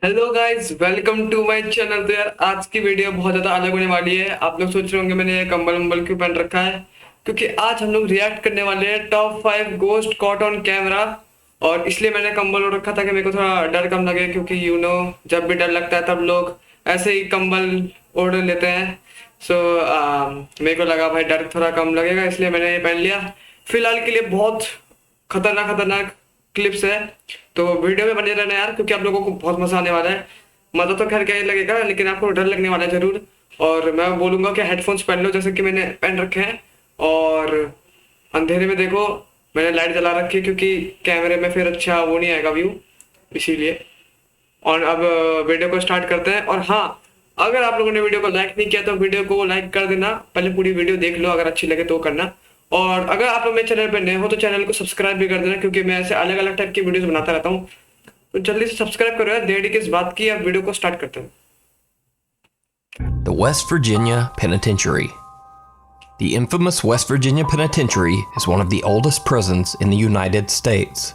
Hello guys, welcome to my channel. तो यार आज की वीडियो बहुत ज़्यादा अलग होने वाली है। आप लोग सोच रहे होंगे मैंने ये कंबल उम्बल क्यों पहन रखा है, क्योंकि आज हम लोग रिएक्ट करने वाले हैं top 5 ghost caught on camera. और इसलिए मैंने कंबल ओढ़ रखा था कि मेरे को थोड़ा डर कम लगे, क्योंकि जब भी डर लगता है तब लोग ऐसे ही कंबल ओढ़ लेते हैं। सो मेरे को लगा भाई डर थोड़ा कम लगेगा, इसलिए मैंने ये पहन लिया। फिलहाल के लिए बहुत खतरनाक खतरनाक क्लिप्स है, तो वीडियो में बने रहना यार, क्योंकि आप लोगों को बहुत मजा आने वाला है। मजा तो खैर क्या ही लगेगा, लेकिन आपको डर लगने वाला है जरूर। और मैं बोलूंगा कि हेडफोन्स पहन लो, जैसे कि मैंने पहन रखे हैं। और अंधेरे में देखो, मैंने लाइट जला रखी है क्योंकि कैमरे में फिर अच्छा वो नहीं आएगा व्यू, इसीलिए। और अब वीडियो को स्टार्ट करते हैं। और हाँ, अगर आप लोगों ने वीडियो को लाइक नहीं किया तो वीडियो को लाइक कर देना। पहले पूरी वीडियो देख लो, अगर अच्छी लगे तो करना। और अगर आप लोग मेरे चैनल पर नए हो तो चैनल को सब्सक्राइब भी कर देना, क्योंकि मैं ऐसे अलग अलग टाइप की वीडियोस बनाता रहता हूँ। तो जल्दी से सब्सक्राइब करो यार, देर किस बात की। अब वीडियो को स्टार्ट करते हैं। The West Virginia Penitentiary. The infamous West Virginia Penitentiary is one of the oldest prisons in the United States.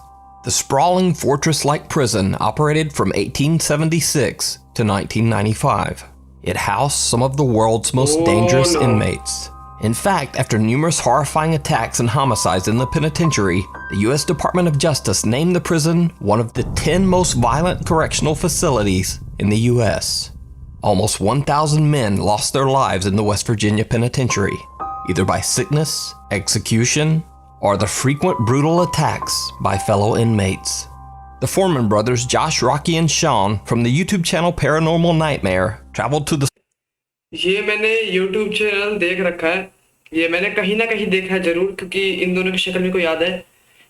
The sprawling fortress-like prison operated from 1876 to 1995. It housed some of the world's most dangerous inmates. In fact, after numerous horrifying attacks and homicides in the penitentiary, the U.S. Department of Justice named the prison one of the 10 most violent correctional facilities in the U.S. Almost 1,000 men lost their lives in the West Virginia Penitentiary, either by sickness, execution, or the frequent brutal attacks by fellow inmates. The Foreman brothers, Josh, Rocky, and Sean, from the YouTube channel Paranormal Nightmare, traveled to the... ये मैंने YouTube channel देख रखा है, ये मैंने कहीं ना कहीं देखा है जरूर, क्योंकि इन दोनों की शक्ल मेरे को याद है।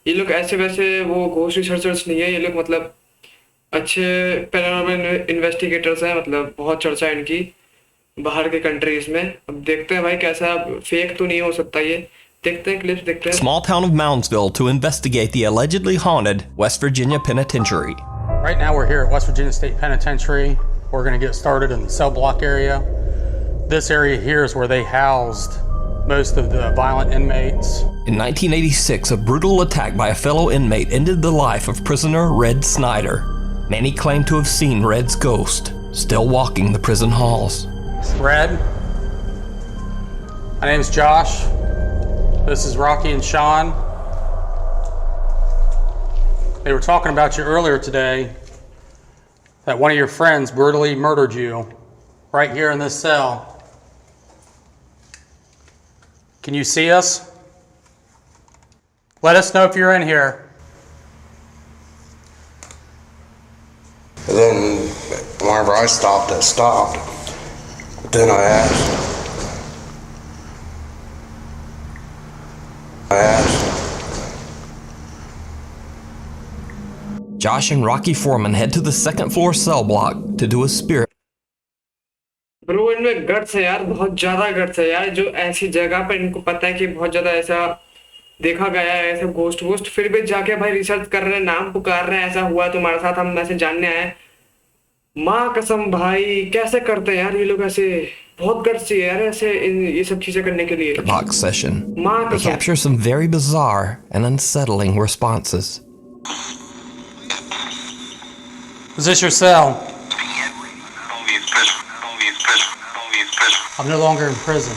ये लोग ऐसे वैसे वो घोस्ट रिसर्चर्स नहीं है, ये लोग मतलब अच्छे पैरानॉर्मल इन्वेस्टिगेटर्स हैं। मतलब बहुत चर्चा है इनकी बाहर के कंट्रीज में। अब देखते हैं भाई कैसा, फेक तो नहीं हो सकता ये। देखते हैं क्लिप्स, देखते हैं। Small town of Moundsville to investigate the allegedly haunted West Virginia Penitentiary. Right now we're here at West Virginia State Penitentiary. We're going to get started in the cell block area. This area here is where they housed most of the violent inmates. In 1986, a brutal attack by a fellow inmate ended the life of prisoner Red Snyder. Many claim to have seen Red's ghost still walking the prison halls. Red. My name is Josh. This is Rocky and Sean. They were talking about you earlier today, that one of your friends brutally murdered you right here in this cell. Can you see us? Let us know if you're in here. And then whenever I stopped, it stopped. But then I asked. Josh and Rocky Foreman head to the second floor cell block to do a spirit. Bro, इनमें guts है यार, बहुत ज्यादा guts है यार, जो ऐसी जगह पर इनको पता है कि बहुत ज्यादा ऐसा देखा गया है, ऐसा घोस्ट वोस्ट, फिर भी जाके भाई रिसर्च कर रहे हैं, नाम पुकार रहे हैं, ऐसा हुआ तुम्हारे साथ, हम ऐसे जानने आए। माँ कसम भाई, कैसे करते हैं यार ये लोग ऐसे। बहुत गट्स चाहिए यार ऐसे ये सब चीजें करने के लिए। Box session. माँ They कसम। capture some very bizarre and unsettling responses. Is this your cell? I'm no longer in prison.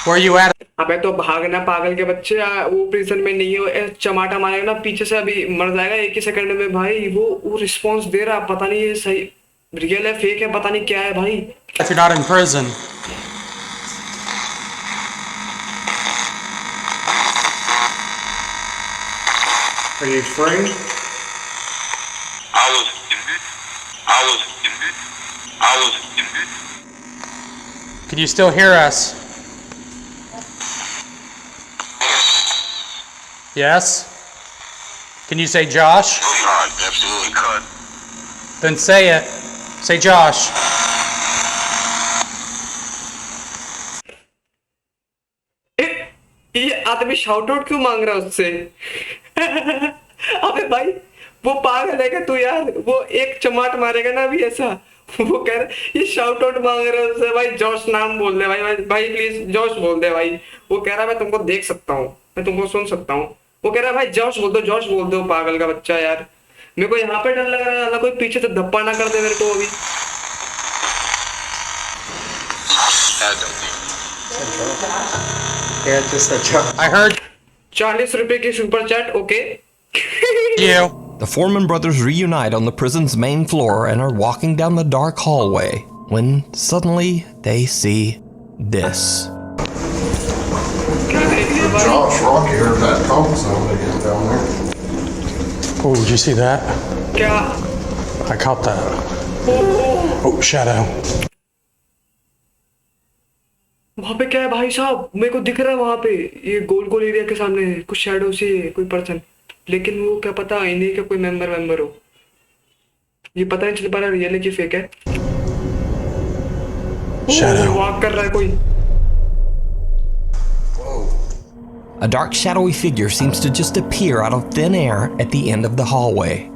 Where are you at? अबे तो भागना पागल के बच्चे, वो प्रिजन में नहीं हो, चमाटा मारेगा ना पीछे से, अभी मर जाएगा एक ही सेकंड में भाई। वो रिस्पांस दे रहा, पता नहीं ये सही रियल है फेक है, पता नहीं क्या है भाई। If you're not in prison. Are you free? Can you still hear us? Yes? Can you say Josh? Absolutely cut. Then say it. Say Josh. ये आदमी शाउट आउट क्यों मांग रहा है उससे? अबे भाई वो पागल है क्या तू यार? वो एक चमाट मारेगा ना अभी ऐसा, वो कह रहा ये शाउट आउट मांग रहा है उससे। भाई जॉश नाम बोल दे भाई, भाई प्लीज जॉश बोल दे भाई। वो कह रहा है मैं तुमको देख सकता हूँ, मैं तुमको सुन सकता हूँ। वो कह रहा है भाई जॉश बोल दो, जॉश बोल दो, पागल का बच्चा यार। मेरे को यहाँ पे डर लग रहा है, अल्लाह कोई पीछे से धप्पा ना कर दे मेरे को अभी। Yeah, just a joke. I heard 40 रुपए की super chat, okay. you. The Foreman brothers reunite on the prison's main floor and are walking down the dark hallway when suddenly they see this. क्या देख लिया भाई? Josh Rocky heard that talk zone again down there. Oh, did you see that? क्या? I caught that. O, Oh, shadow. वहाँ पे क्या है भाई साहब? मेरे को दिख रहा है वहाँ पे, ये गोल गोल एरिया के सामने कुछ शैडो सी है, कोई पर्सन, लेकिन वो क्या पता इन्हीं का कोई मेंबर हो। ये पता नहीं चल पा रहा रियल है कि फेक है। Shadow. वॉक कर रहा है कोई। A dark, shadowy figure seems to just appear out of thin air at the end of the hallway,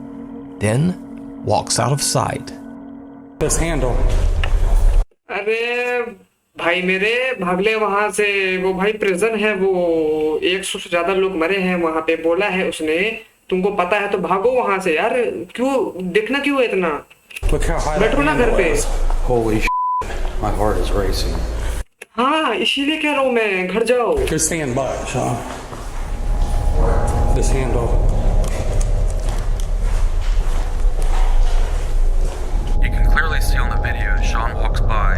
then walks out of sight. This handle. अरे भाई मेरे, भाग ले वहां से। वो भाई प्रिजन है, वो 100 से ज्यादा लोग मरे हैं वहां पे, बोला है उसने। तुमको पता है तो भागो वहां से यार, क्यों देखना क्यों है इतना? Look how high that बैठो ना घर handle पे। is. Holy shit. My heart is racing. हाँ इसीलिए कह रहा हूँ मैं, घर जाओ। Just stand by, Sean. This handle. You can clearly see on the video as Sean walks by,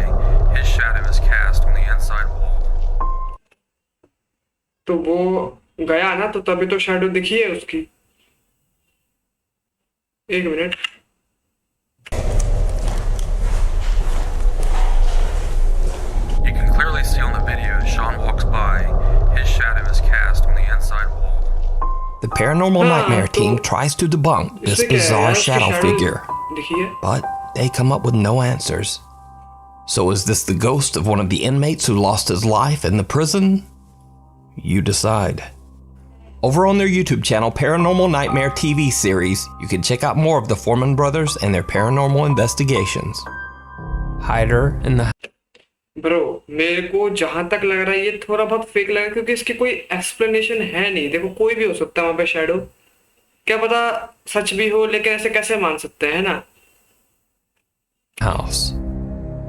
his shadow is cast on the inside wall. तो वो गया ना, तो तभी तो शैडो दिखी है उसकी। एक minute. You can clearly see on the video as Sean walks by, his shadow is cast on the inside wall. The paranormal हाँ, nightmare तो team tries to debunk this इससे क्या है bizarre यार, उसकी shadow shadow figure, दिखी है। but they come up with no answers. So is this the ghost of one of the inmates who lost his life in the prison? You decide. Over on their YouTube channel, Paranormal Nightmare TV series, you can check out more of the Foreman brothers and their paranormal investigations. Hider in the bro मेरे को जहां तक लग रहा है ये थोड़ा बहुत फेक लग रहा है, क्योंकि इसकी कोई एक्सप्लेनेशन है नहीं। देखो कोई भी हो सकता है वहां पे शैडो, क्या पता सच भी हो, लेकिन ऐसे कैसे मान सकते हैं ना। house.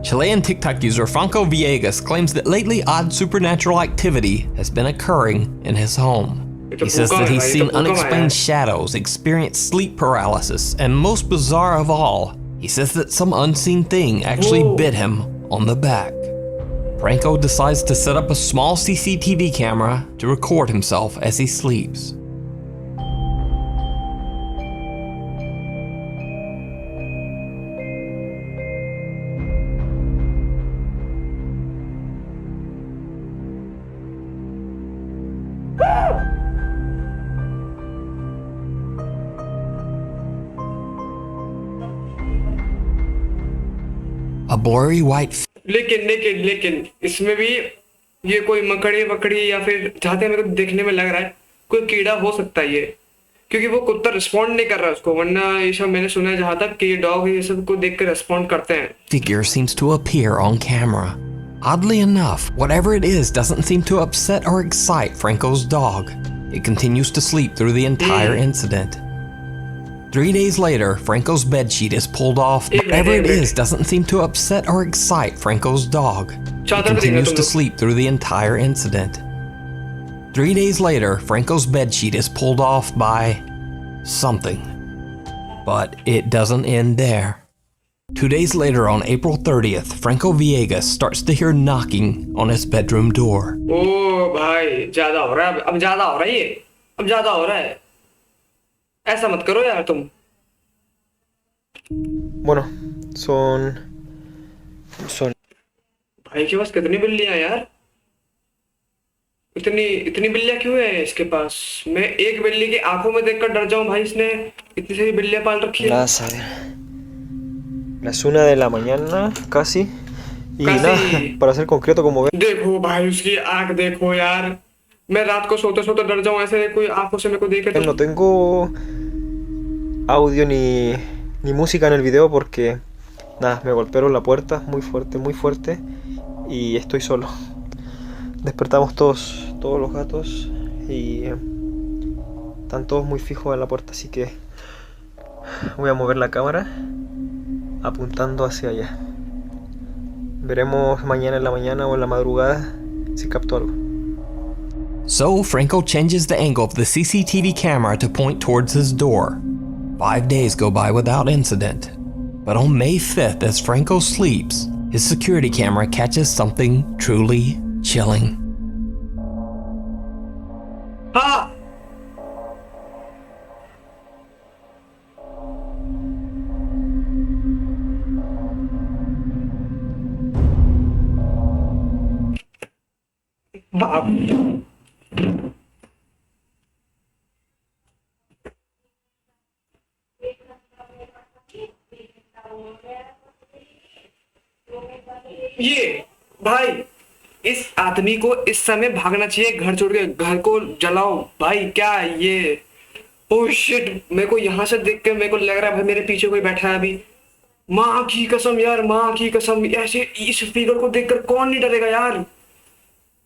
Chilean TikTok user Franco Villegas claims that lately odd supernatural activity has been occurring in his home. He says that he's seen unexplained shadows, experienced sleep paralysis, and most bizarre of all, he says that some unseen thing actually bit him on the back. Franco decides to set up a small CCTV camera to record himself as he sleeps. A blurry white लेकिन इसमें भी ये कोई मकड़ी वकड़ी या फिर जाते मेरे को देखने में लग रहा है कोई कीड़ा हो सकता है ये, क्योंकि वो कुत्ता रिस्पॉन्ड नहीं कर रहा है उसको, वरना ये सब मैंने सुना है जहां तक कि ये डॉग ये सब को देख कर रिस्पॉन्ड करते हैं। figure seems to appear on camera. Oddly enough, whatever it is doesn't seem to upset or excite Franco's dog. It continues to sleep through the entire incident. 3 days later, Franco's bedsheet is pulled off. Whatever it is doesn't seem to upset or excite Franco's dog. It continues to sleep through the entire incident. 3 days later, Franco's bedsheet is pulled off by something. But it doesn't end there. 2 days later, on April 30th, Franco Villegas starts to hear knocking on his bedroom door. ओ भाई ज्यादा हो रहा है, अब ज्यादा हो रहा है ये, अब ज्यादा हो रहा है। ऐसा मत करो यार तुम। Bueno, son भाई के पास कितनी बिल्लियां यार, इतनी बिल्लियां क्यों है इसके पास? मैं एक बिल्ली की आंखों में देखकर डर जाऊं भाई, इसने इतनी सारी बिल्लियां पाल रखी है। las, a ver, las 1 de la mañana casi. Y Casi. nada, para ser concreto, como ven, देखो भाई उसकी आंख देखो यार, मैं रात को सोते सोते डर जाऊं ऐसे कोई आंखों से मेरे को देखे तो। no tengo audio ni música en el video porque nada, me golpearon la puerta muy fuerte y estoy solo. Despertamos todos los gatos y están todos muy fijos en la puerta, así que voy a mover la cámara apuntando hacia allá. Veremos mañana en la mañana o en la madrugada si capto algo. So Franco changes the angle of the CCTV camera to point towards his door. 5 days go by without incident. But on May 5th, as Franco sleeps, his security camera catches something truly chilling. हाँ बाप ये भाई इस आदमी को इस समय भागना चाहिए घर छोड़ के घर को जलाओ भाई क्या ये ओह शिट मेरे को यहाँ से देख के मेरे को लग रहा है भाई मेरे पीछे कोई बैठा है अभी माँ की कसम यार माँ की कसम ऐसे इस फिगर को देखकर कौन नहीं डरेगा यार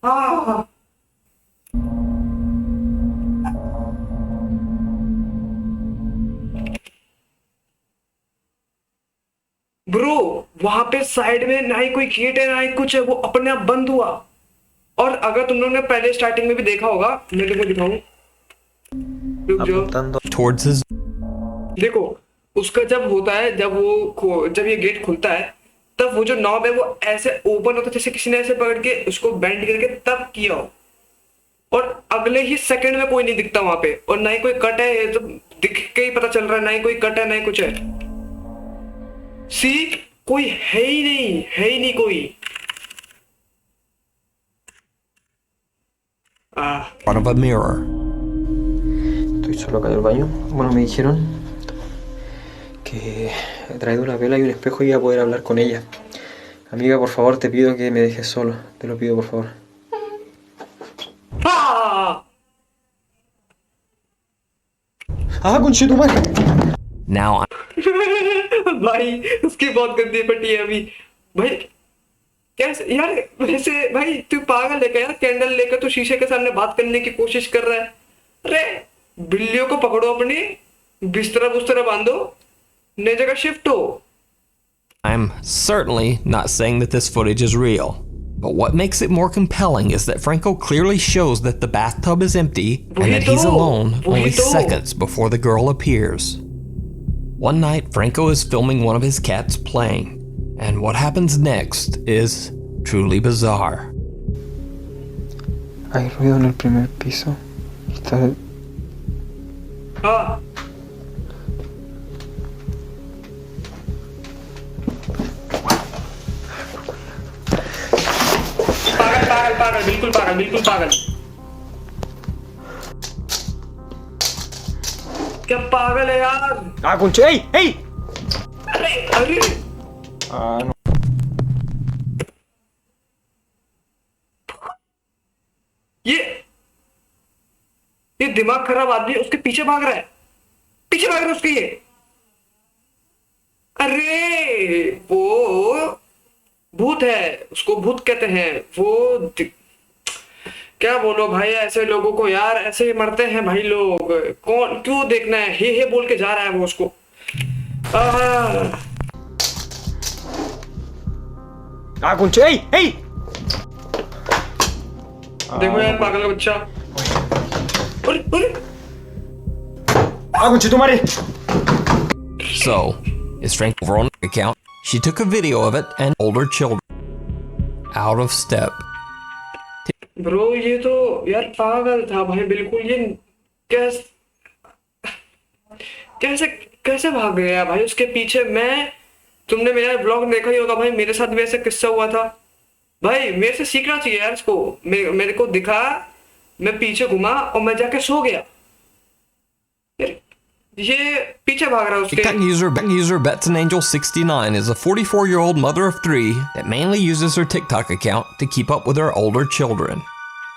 हाँ ब्रो वहां पे साइड में ना ही कोई गेट है ना ही कुछ है वो अपने आप बंद हुआ और अगर तुम लोगों ने पहले स्टार्टिंग में भी देखा होगा मैं तुमको दिखाऊं रुक जाओ Apuntando. Towards his देखो उसका जब होता है जब ये गेट खुलता है तब वो जो नॉब है वो ऐसे ओपन होता है जैसे किसी ने ऐसे पकड़ के उसको बेंड करके तब किया हो और अगले ही सेकंड में कोई नहीं दिखता वहां पे और ना ही कोई कट है ये तो दिख के ही पता चल रहा है ना ही कोई कट है ना ही कुछ है सी कोई है ही नहीं कोई front of a mirror. Estoy solo acá en el baño. Bueno, me dijeron que he traído una vela y un espejo y iba a poder hablar con ella. Amiga, por favor, te pido que me dejes solo. Te lo pido, por favor. हाँ ¡Ah, conchetumare! Now भाई उसकी बहुत गंदी पट्टी है अभी भाई कैसे यार वैसे भाई तू पागल है क्या यार कैंडल लेकर तू शीशे के सामने बात करने की कोशिश कर रहा है अरे बिल्लियों को पकड़ो अपनी बिस्तरा बांधो नई जगह शिफ्ट हो I'm certainly not saying that this footage is real. But what makes it more compelling is that Franco clearly shows that the bathtub is empty and that he's alone only seconds before the girl appears. One night, Franco is filming one of his cats playing, and what happens next is truly bizarre. Hay ruido en el primer piso. Está... हाँ पागल बिल्कुल पागल क्या पागल है यार ¡Ah, conche! ¡Ey! ¡Ey! अरे Ah, no. ये दिमाग खराब आदमी उसके पीछे भाग रहा है उसके ये अरे वो भूत है उसको भूत कहते हैं क्या बोलो भाई ऐसे लोगों को यार ऐसे ही मरते हैं भाई लोग कौन क्यों देखना है हे बोल के जा रहा है वो उसको ¡Ah, conche! ¡Ey! ¡Ey! देखो यार पागल का बच्चा अरे ¡Ah, conchetumare! So, is Franco over on her account? She took a video of it and older children. Out of step. Bro ये तो यार पागल था भाई बिल्कुल ये कैसे कैसे भाग गया भाई उसके पीछे तुमने मेरा ब्लॉग देखा ही होगा भाई मेरे साथ भी ऐसा किस्सा हुआ था भाई मेरे से सीखना चाहिए यार इसको मेरे को दिखा मैं पीछे घुमा और मैं जाके सो गया ये पीछे भाग रहा है उसके TikTok user BetsAnAngel69 is a 44-year-old mother of 3 that mainly uses her TikTok account to keep up with her older children.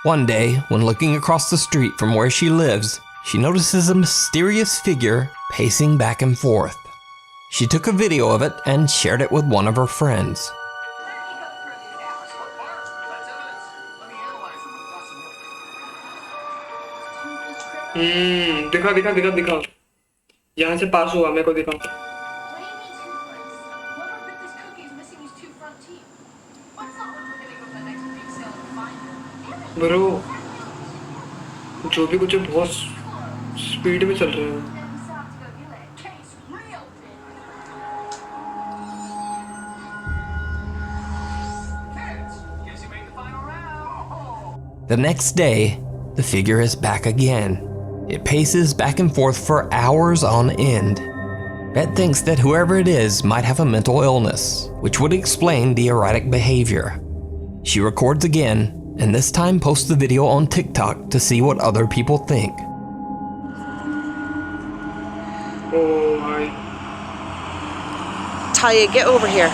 One day, when looking across the street from where she lives, she notices a mysterious figure pacing back and forth. She took a video of it and shared it with one of her friends. दिखा यहाँ से पास हुआ, मेरे को दिखाओ। What do you mean two fronts? Whoever picked this cookie is missing his two front teeth. What's not when we're gonna go to the next big sale and find them? Damn it! Bro जो भी कुछ है बहुत speed में चल रहे हैं। Then we still have to go do it. Case reopened. Kids, guess you made the final round. The next day, the figure is back again. It paces back and forth for hours on end. Bet thinks that whoever it is might have a mental illness, which would explain the erratic behavior. She records again, and this time posts the video on TikTok to see what other people think. Oh my. Talia, get over here.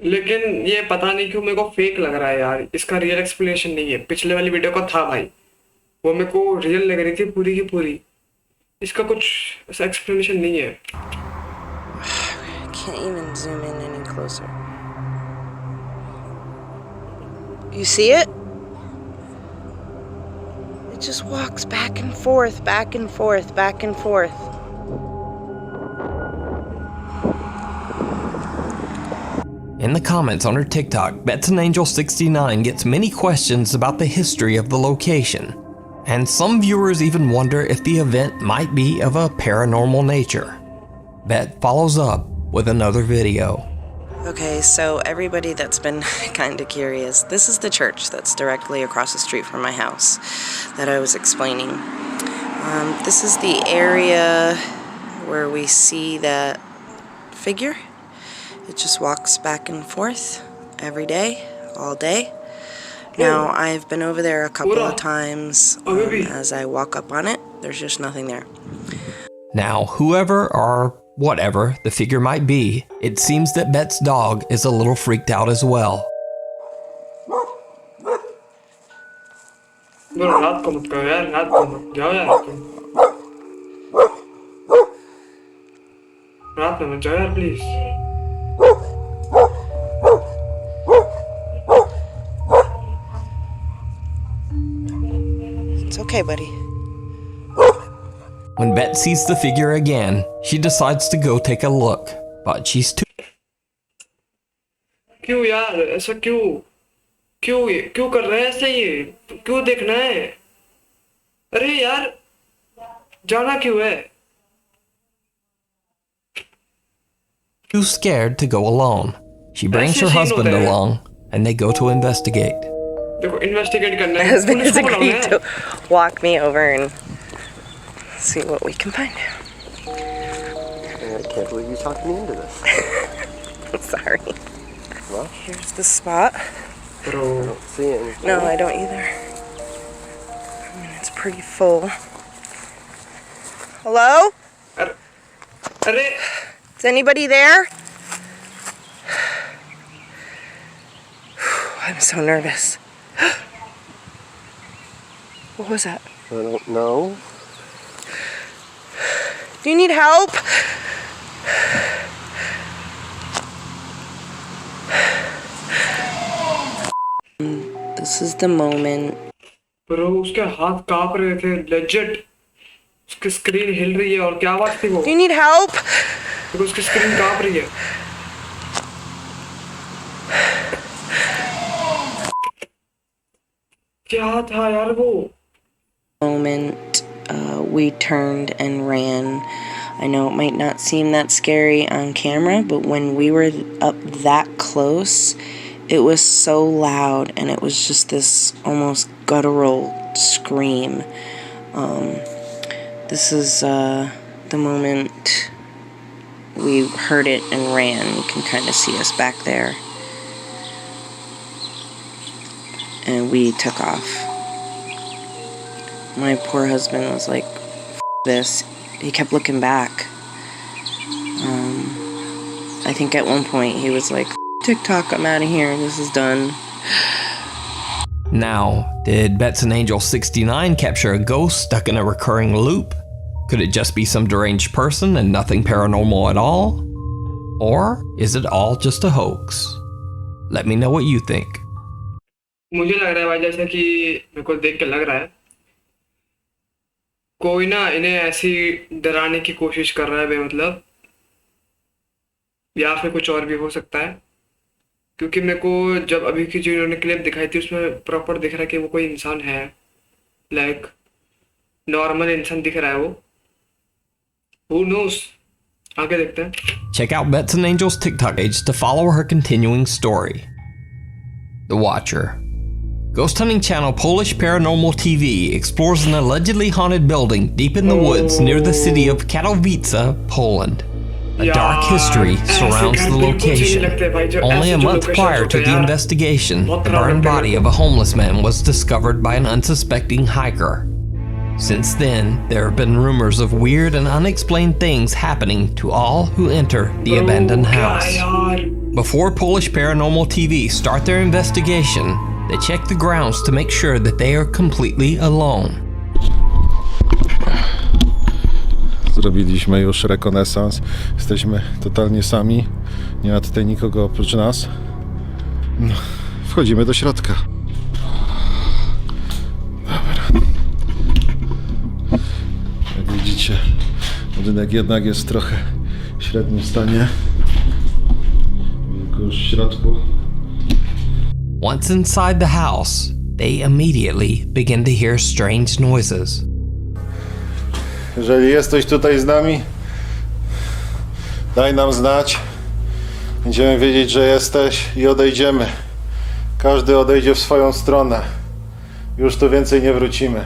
लेकिन ये पता नहीं क्यों मेरे को fake लग रहा है यार, इसका रियल एक्सप्लेनेशन नहीं है। पिछले वाली वीडियो का था भाई, वो मेरे को रियल लग रही थी पूरी की पूरी। इसका कुछ ऐसा एक्सप्लेनेशन नहीं है। Can't even zoom in any closer. You see it? It just walks back and forth, back and forth, back and forth. In the comments on her TikTok, BetsAnAngel69 gets many questions about the history of the location, and some viewers even wonder if the event might be of a paranormal nature. Bet follows up with another video. Okay, so everybody that's been kind of curious, this is the church that's directly across the street from my house that I was explaining. This is the area where we see that figure. It just walks back and forth every day, all day. Now, I've been over there a couple of times. As I walk up on it, there's just nothing there. Now, whoever or whatever the figure might be, it seems that Bet's dog is a little freaked out as well. Bro रात को मत करो यार, रात को मत जाओ यार तुम। रात में मत जाओ यार please. It's okay, buddy. When Bet sees the figure again, she decides to go take a look, but she's too क्यों यार ऐसा क्यों क्यों कर रहे हैं ऐसे? ये क्यों देखना है? अरे यार जाना क्यों है? scared to go alone. She brings her ऐसे scene husband होते हैं। along, and they go to investigate. देखो इन्वेस्टिगेट करना My है, husband पुलिस has को बुलाना agreed है। to walk me over and see what we can find. I can't believe you talked me into this. I'm sorry. Well, Here's the spot. Bro I don't see anything. No, I don't either. I mean, it's pretty full. Hello? अरे Is anybody there? I'm so nervous. What was that? I don't know. Do you need help? This is the moment. Bro उसके हाथ कांप रहे थे legit. उसकी screen हिल रही है और क्या आवाज थी वो? Do you need help? देखो उसकी स्क्रीन कांप रही है। क्या था यार वो? Moment we turned and ran. I know it might not seem that scary on camera, but when we were up that close, it was so loud and it was just this almost guttural scream. This is the moment we heard it and ran. You can kind of see us back there. And we took off. My poor husband was like, "F this." He kept looking back. I think at one point he was like, "TikTok, I'm out of here. This is done." Now, did BetsAnAngel69 capture a ghost stuck in a recurring loop? Could it just be some deranged person and nothing paranormal at all? Or is it all just a hoax? Let me know what you think. मुझे लग रहा है भाई जैसे कि मेरे को देख के लग रहा है कोई ना इन्हें ऐसी डराने की कोशिश कर रहा है बेमतलब, या फिर कुछ और भी हो सकता है, क्योंकि मेरे को जब अभी की जो इन्होंने क्लिप दिखाई थी उसमें प्रॉपर दिख रहा है कि वो कोई इंसान है, लाइक नॉर्मल इंसान दिख रहा है वो। Who knows? आगे देखते हैं। Check out Bets and Angels TikTok page to follow her continuing story. The Watcher. Ghost hunting channel Polish Paranormal TV explores an allegedly haunted building deep in the woods near the city of Katowice, Poland. A dark history surrounds the location. Only a month prior to the investigation, the burned body of a homeless man was discovered by an unsuspecting hiker. Since then, there have been rumors of weird and unexplained things happening to all who enter the abandoned house. Before Polish Paranormal TV start their investigation, they check the grounds to make sure that they are completely alone. Zrobiliśmy już rekonesans. Jesteśmy totalnie sami. Nie ma tutaj nikogo oprócz nas. No, wchodzimy do środka. Dobra. Jak widzicie, budynek jednak jest w trochę średnim stanie. Tylko już w środku. Once inside the house, they immediately begin to hear strange noises. Jeżeli jesteś tutaj z nami, daj nam znać. Będziemy wiedzieć, że jesteś i odejdziemy. Każdy odejdzie w swoją stronę. Już tu więcej nie wrócimy.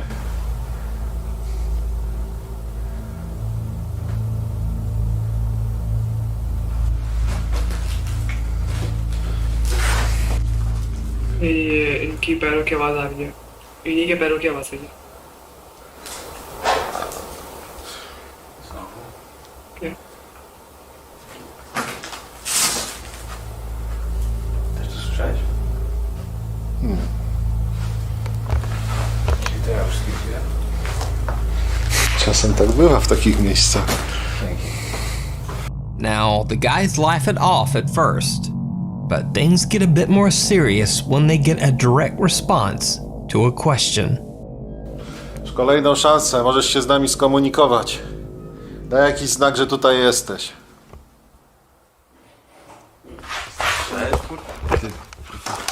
ये इनकी पैरों की आवाज आ रही है, इन्हीं के पैरों की आवाज है ये। क्या? Czasem tak bywa w takich miejscach. Now, the guys laugh it off at first, but things get a bit more serious when they get a direct response to a question. Masz kolejną szansę, możesz się z nami skomunikować. Daj jakiś znak, że tutaj jesteś.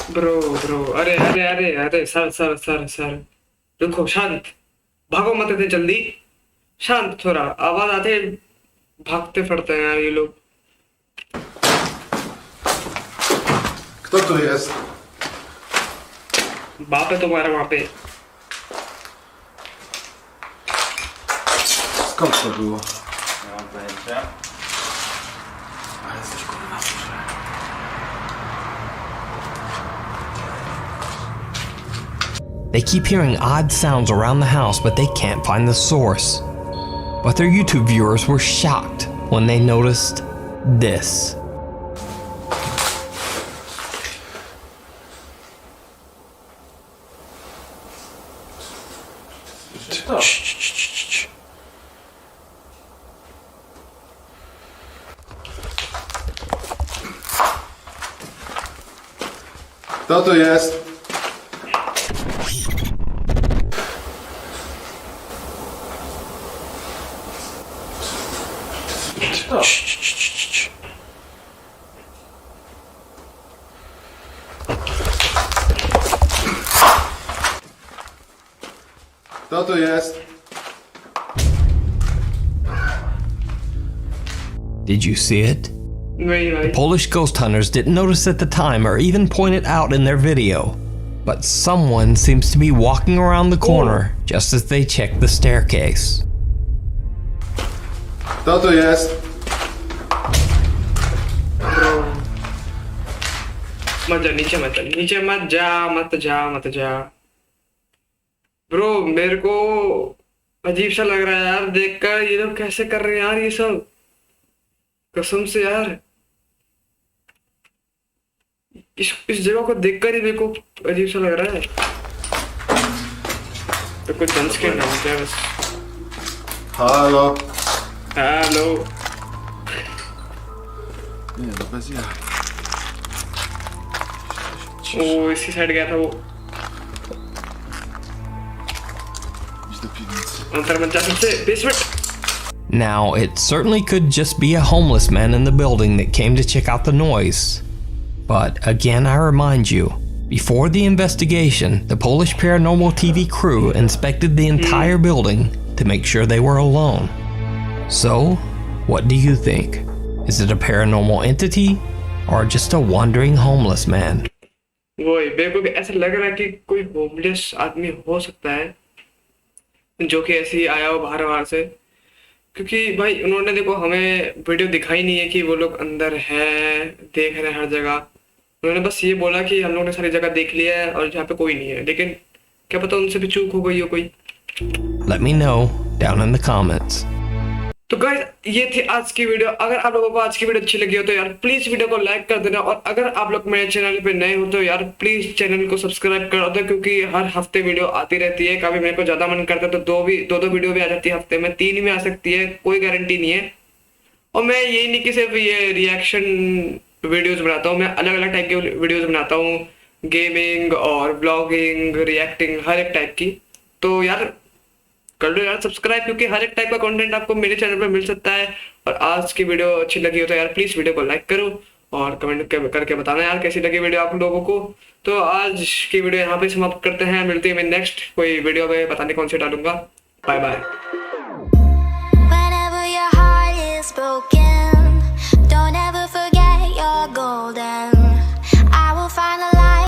Bro अरे अरे अरे अरे sir रुको, शांत, भागो मत इतने जल्दी, शांत, थोड़ा आवाज आते भागते फिरते हैं यार ये लोग। Kto tu jest? बाप है तुम्हारा वहां पे। Skąd to było? Nie mam pojęcia. Ale jesteś kurwa słyszałem. They keep hearing odd sounds around the house, but they can't find the source. But their YouTube viewers were shocked when they noticed this. To. Kto tu jest? To. Kto tu jest? Did you see it? वही भाई। Polish ghost hunters didn't notice at the time or even point it out in their video. But someone seems to be walking around the corner just as they check the staircase. Kto tu jest? मत जा नीचे, मत जा नीचे, मत जा मत जा मत जा। ब्रो मेरे को अजीब सा लग रहा है यार देखकर, ये लोग कैसे कर रहे हैं यार ये सब, कसम से यार। इस जगह को देखकर ही मेरे को अजीब सा लग रहा है। तो कुछ जंस के नाम क्या बस। Halo? Hello. Nie, no bez jaj. ओ इसी साइड गया था वो। Idź do piwnicy. अंदर मत जा सबसे basement. Now, it certainly could just be a homeless man in the building that came to check out the noise. But again, I remind you, before the investigation, the Polish Paranormal TV crew inspected the entire building to make sure they were alone. So, what do you think? Is it a paranormal entity or just a wandering homeless man? वही मेरे को भी ऐसा लग रहा है कि कोई होमलेस आदमी हो सकता है जो कि ऐसे ही आया हो बाहर से, क्योंकि भाई उन्होंने देखो हमें वीडियो दिखाई नहीं है कि वो लोग अंदर हैं, देख रहे हैं हर जगह। उन्होंने बस ये बोला कि हम लोगों ने सारी जगह देख लिया है और यहाँ पे कोई नहीं है, लेकिन क्या पता उनसे भी चूक हो गई हो कोई। Let me know down in the comments. तो गाइस ये थी आज की वीडियो। अगर आप लोगों को आज की वीडियो अच्छी लगी हो तो यार प्लीज वीडियो को लाइक कर देना, और अगर आप लोग मेरे चैनल पे नए हो तो यार प्लीज चैनल को सब्सक्राइब कर दो, क्योंकि हर हफ्ते वीडियो आती रहती है। कभी मेरे को ज्यादा मन करता है तो दो वीडियो भी आ जाती है हफ्ते में, 3 भी आ सकती है, कोई गारंटी नहीं है। और मैं यही नहीं कि सिर्फ ये रिएक्शन वीडियोज बनाता हूँ, मैं अलग अलग टाइप के वीडियोज बनाता हूँ, गेमिंग और ब्लॉगिंग, रिएक्टिंग, हर एक टाइप की। तो यार कर लो यार सब्सक्राइब, क्योंकि हर एक टाइप का कंटेंट आपको मेरे चैनल पे मिल सकता है। और आज की वीडियो अच्छी लगी हो तो यार प्लीज वीडियो को लाइक करो और कमेंट करके बताना यार कैसी लगी वीडियो आप लोगों को। तो आज की वीडियो यहाँ पे समाप्त करते हैं, मिलते हैं मैं नेक्स्ट कोई वीडियो में, पता नहीं कौन सी डालूंगा। Bye bye.